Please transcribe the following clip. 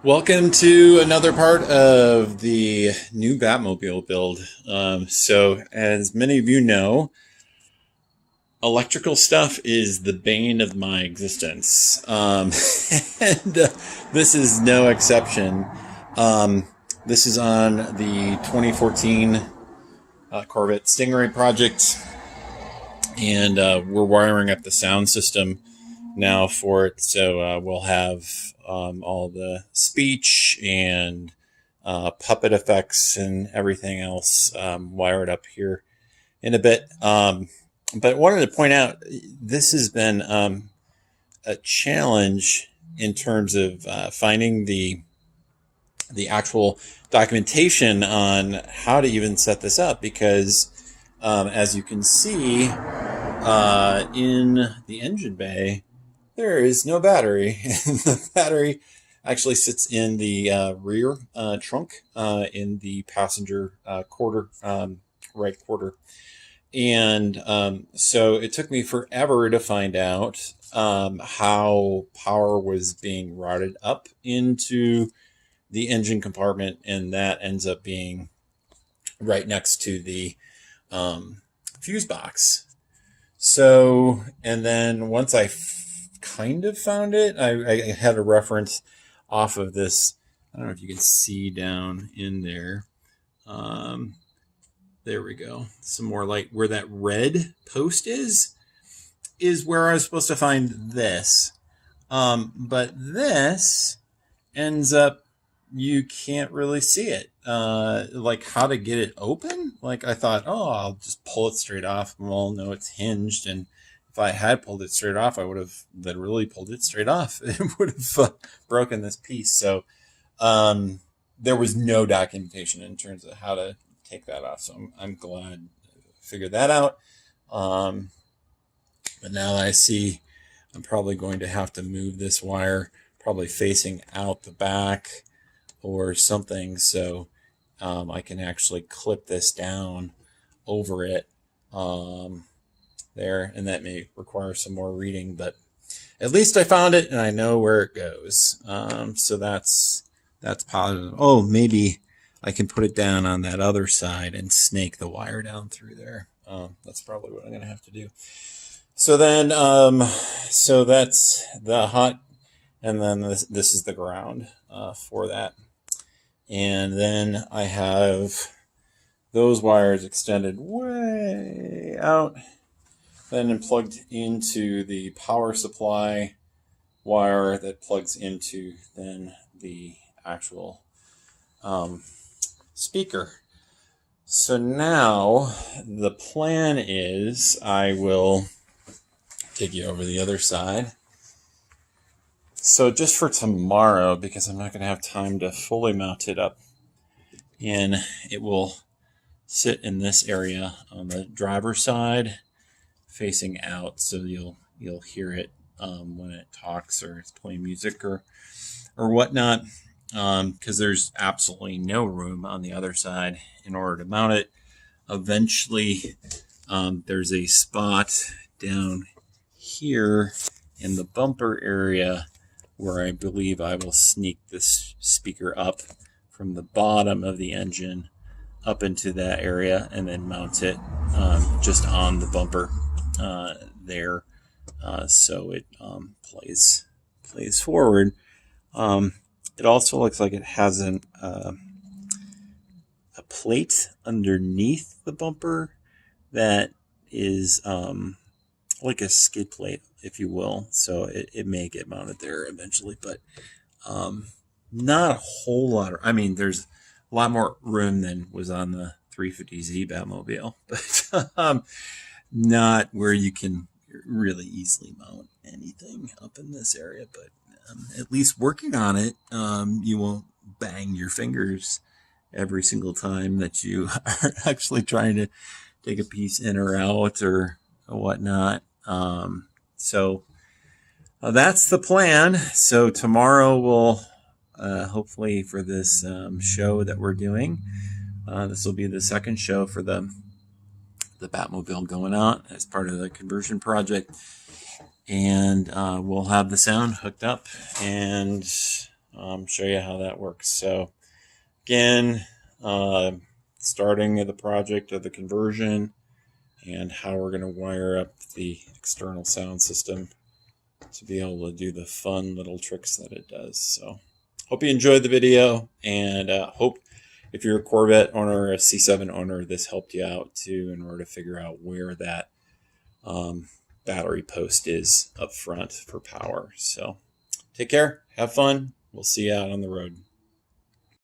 Welcome to another part of the new Batmobile build. So, as many of you know, electrical stuff is the bane of my existence. And this is no exception. This is on the 2014 Corvette Stingray project, and we're wiring up the sound system now for it. So we'll have all the speech and puppet effects and everything else wired up here in a bit. But wanted to point out, this has been a challenge in terms of finding the actual documentation on how to even set this up, because as you can see in the engine bay, there is no battery. The battery actually sits in the rear trunk in the passenger quarter, right quarter. And so it took me forever to find out how power was being routed up into the engine compartment, and that ends up being right next to the fuse box. So, and then once I kind of found it, I had a reference off of this. I don't know if you can see down in there. There we go. Some more light. Where that red post is where I was supposed to find this. But this ends up, you can't really see it. Like how to get it open. Like I thought, oh, I'll just pull it straight off. Well, no, it's hinged, and if I had pulled it straight off, I would have literally pulled it straight off. It would have broken this piece. So there was no documentation in terms of how to take that off. So I'm glad I figured that out. But now that I see, I'm probably going to have to move this wire, probably facing out the back or something, so I can actually clip this down over it. There, and that may require some more reading, but at least I found it and I know where it goes. So that's positive. Oh, maybe I can put it down on that other side and snake the wire down through there. That's probably what I'm going to have to do. So then, so that's the hot, and then this is the ground for that. And then I have those wires extended way out, then plugged into the power supply wire that plugs into then the actual speaker. So now the plan is I will take you over the other side. So just for tomorrow, because I'm not going to have time to fully mount it up, and it will sit in this area on the driver's side, facing out, so you'll hear it when it talks or it's playing music or whatnot, because there's absolutely no room on the other side in order to mount it. Eventually, there's a spot down here in the bumper area where I believe I will sneak this speaker up from the bottom of the engine up into that area and then mount it just on the bumper there, so it plays forward. It also looks like it has a plate underneath the bumper that is like a skid plate, if you will. So it may get mounted there eventually, but not a whole lot. I mean, there's a lot more room than was on the 350Z Batmobile, but not where you can really easily mount anything up in this area. But at least working on it, you won't bang your fingers every single time that you are actually trying to take a piece in or out or whatnot. So that's the plan. So tomorrow we'll hopefully, for this show that we're doing, this will be the second show for the Batmobile going out as part of the conversion project, and we'll have the sound hooked up, and show you how that works. So again, starting of the project of the conversion and how we're going to wire up the external sound system to be able to do the fun little tricks that it does. So hope you enjoyed the video, and hope if you're a Corvette owner or a C7 owner, this helped you out too in order to figure out where that battery post is up front for power. So take care, have fun, we'll see you out on the road.